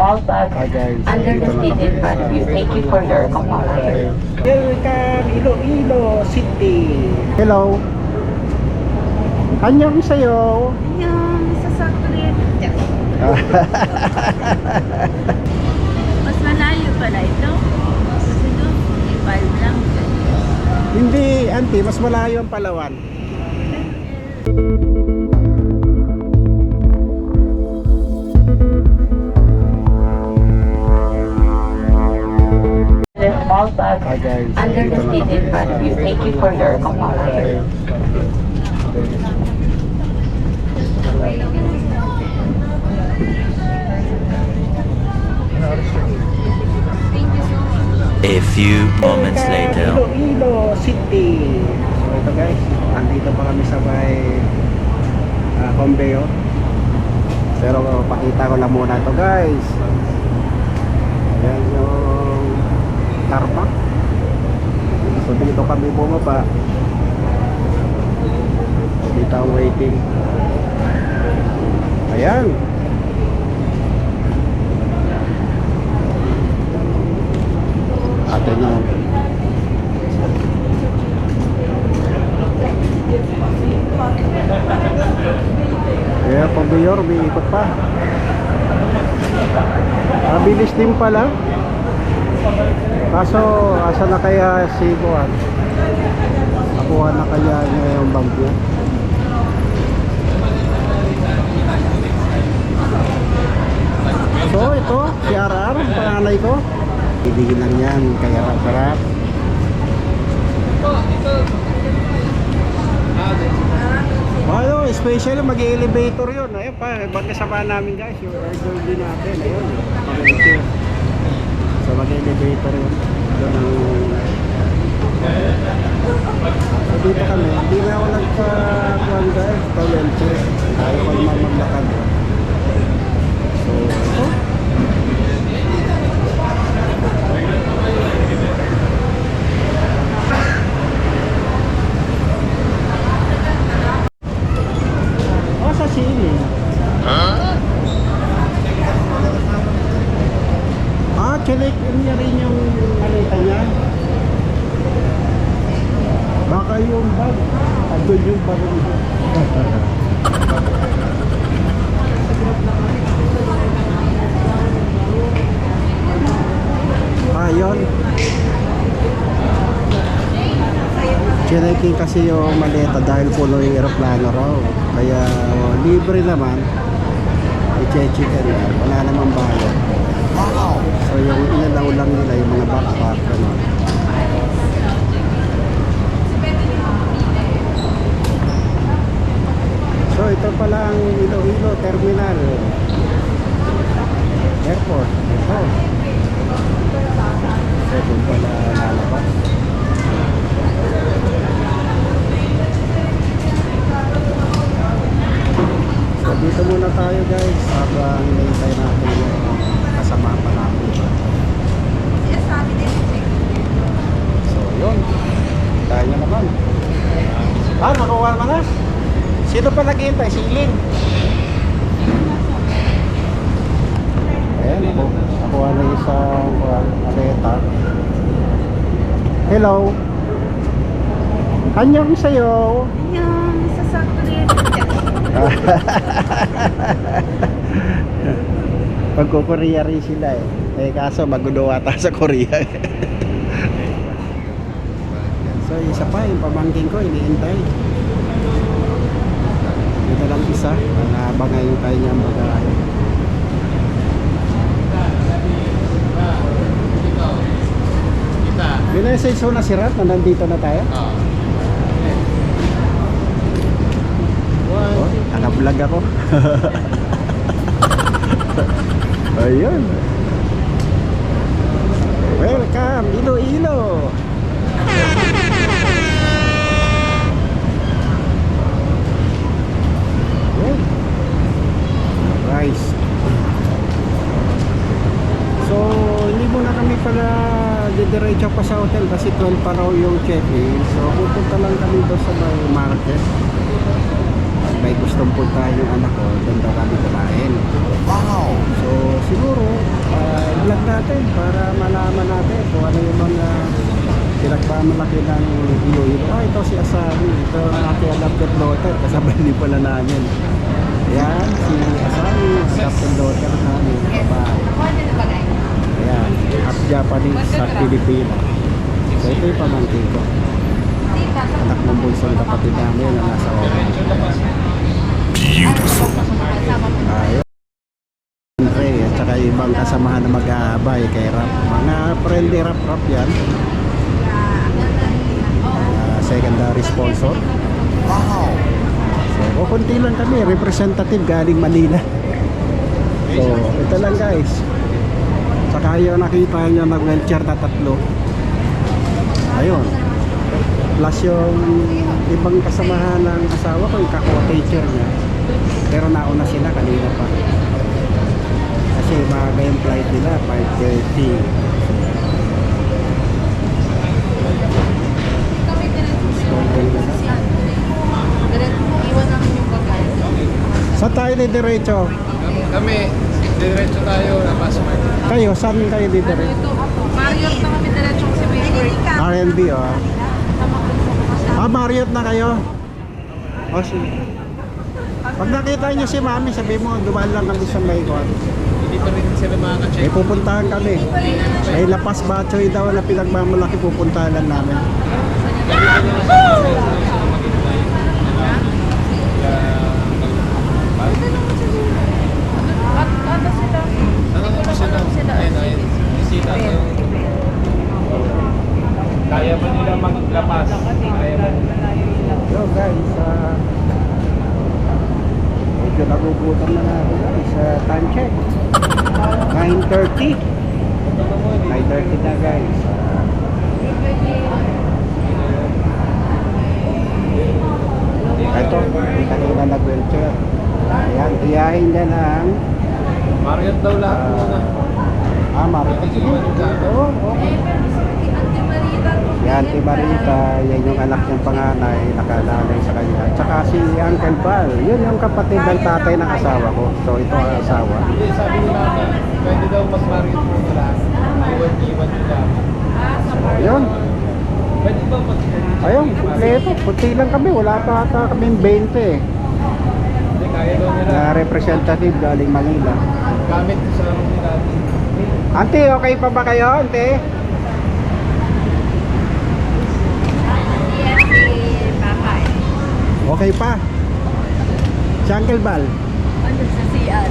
small bag under the seat in front of you. Thank you for your cooperation. Welcome, Iloilo City. Hello. 안녕하세요. 안녕, sasakrit. Mas malayo pala ito. Kasi doon, Nepal lang. Hindi, auntie, mas malayo ang Palawan. The small bag under the seat in front of you. Thank you for your cooperation. A few moments later. Iloilo City. So ito guys, andito pa kami sa may Conveo. Pero pakita ko lang muna ito guys. Ayan yung tarmac. So dito kami bumaba. Dito ang waiting. Ayan. Atin yun. Kaya pag mayor, may ikot pa. Mabilis din pala. Kaso, asa na kaya si Kuan? Nakuha na kaya niya yung bag niya? So, ito, si RR, panganay ko. Ibigin lang yan, kaya harap-harap. Ano, special mag-elevator yun. Ayun pa, magkasama namin guys, yung Airbnb natin. Ayun, mag-elevator. So mag-elevator yun. Doon ang... So dito kami, hindi na ako nagpa-kuhan guys, pa-wheelchair. Ayaw ko naman maglakad. So, ito. Sa sili. Check niya rin yung malita niya. Baka yung bag. Andun yung bag. Yun. Checking kasi yung maleta dahil puno yung aeroplano raw. Kaya libre naman. I-check na. Wala namang bayad. So yung inalaw lang nila yung mga backpack. Ano. So ito pala ang Iloilo Terminal Airport. Ito. So doon pala lalabas. So dito muna tayo guys habang hinihintay natin yung kasama pa natin. So yun, tayo na naman. Nakuha naman na. Sino pa naghihintay? Si Iling. Ayan, nakuha na isang maleta. Hello. 안녕하세요. 안녕, sasakrit. Pagko-Korea rin sila eh. Kaso magulo ata sa Korea. So isa pa yung pamangkin ko iniintay. Ito lang isa. Nabangay yung tayo niyang bagahe. Minessage ko na si Rat na nandito na tayo. Oh, naka-vlog ako. Ayun. Welcome, Iloilo. Rice. So, hindi muna kami pala didiretso pa sa hotel kasi 12 pa raw yung check-in. So, pupunta lang kami doon sa may market. May gustong puntahan yung anak ko, doon daw kami kumain. Wow! So, siguro natin para malaman natin kung ano yung mga pinagmamalaki ng Iloilo. Ito si Asami, ito ang aking adopted daughter, kasabay din pala namin. Yan, si Asami, adopted daughter namin, babae. Ayan, half Japanese sa Pilipino. So ito yung pamangkin ko. Anak ng bunsong kapatid namin na nasa Orange. Ayun. Andre at saka ibang kasamahan na mag-aabay kay Rap. Mga friendly rap yan. Secondary sponsor. Wow! So, kunti lang kami, representative galing Manila. So, ito lang guys. Saka yung nakita nyo nag-wheelchair na 3. Ayun. Plus yung ibang kasamahan ng asawa ko, yung kako-teacher niya. Pero nauna sila kanina pa. Kasi maaga yung flight nila, 5:30. Saan tayo diretso? Kami, diretso tayo na Pasmart. Kayo, saan kayo diretso? Marriott na kami diretso si Bakery. R&B oh. Marriott na kayo? O sige. Pag nakita nyo si Mami, sabi mo, dumaan lang kami sa Maykon. Hindi pa rin sila makaka-check. May pupuntahan kami. May Lapas Batchoy daw na pinagmamalaki, pupuntahan lang namin. Kaya ba nila maglapas? Kaya ba? So guys, medyo nagugutom na natin guys. Time check 9:30 na guys. Ito, hindi kanina nag-wheelchair. Ayan, iyahin niya ng Marriott daw lahat muna. Marriott. Oo, okay. Yan, si Marita, yan yung anak niyang panganay, nakalalay sa kanya. Tsaka si Uncle Val, yun yung kapatid ng tatay ng asawa ko. So ito ang asawa. Hindi, sabi nila na pwede daw mas Marriott muna lahat. Iwan nila. Ayun, Pwede ba mag ayun, kompleto. Kunti lang kami, wala pa ata kaming 20 eh. Hindi, kaya daw nila. Na representative galing Manila. Gamit sa laro nila. Auntie, okay pa ba kayo, auntie? Okay pa. Si Uncle Val. Ano sa CR?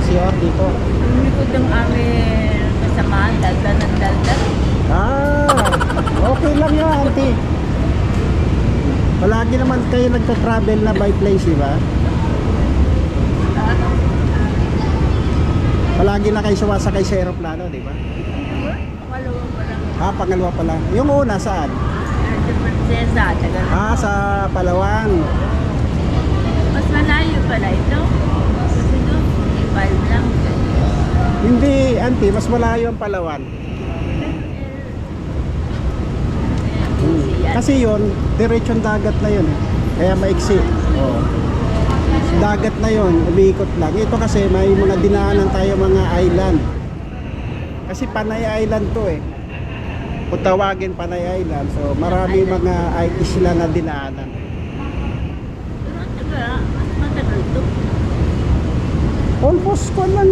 Si Or dito. Ang likod ng aming kasamaan, dalda ng dalda. Okay lang yun, auntie. Palagi naman kayo nagta-travel na by place, di ba? Palagi na kayo sumasakay sa aeroplano, di ba? Pangalawa pa lang. Pangalawa pa lang. Yung una, saan? Sa Prinsesa, tagal. Sa Palawan. Mas malayo pala ito. Kasi doon, 5 lang. Hindi, auntie, mas malayo ang Palawan. Kasi yun, diretsyon dagat na yun. Kaya maiksi. Oo. Dagat na yun, umiikot lang. Ito kasi may mga dinaanan tayo mga island. Kasi Panay Island to eh. Kung tawagin Panay Island. So marami mga isla na dinaanan. Matagal ito. Almost ko lang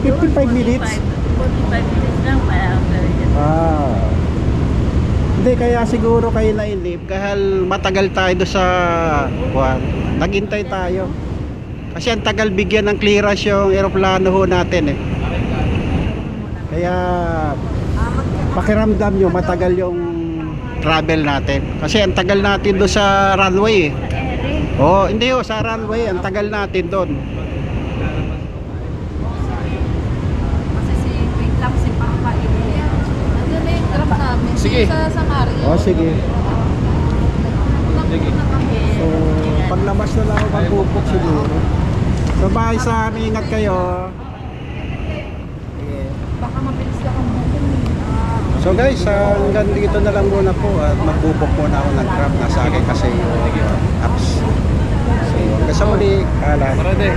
55 minutes. 45 minutes lang pala. Hindi, kaya siguro kayo nailip dahil matagal tayo doon sa naghintay tayo. Kasi ang tagal bigyan ng clearance yung aeroplano ho natin eh. Kaya pakiramdam nyo matagal yung travel natin. Kasi ang tagal natin doon sa runway eh. Hindi ho, sa runway, ang tagal natin doon. Sige. Sa Mario. Sige. Sige. So, paglabas na lang ako magbubok siguro. So, bye sa amin. Ingat kayo. Baka mabilis lang ang So guys, hanggang dito na lang muna po at magbubok muna ako ng Grab. Nasa akin kasi yung apps. So, hanggang sa muli. Kala. Para din.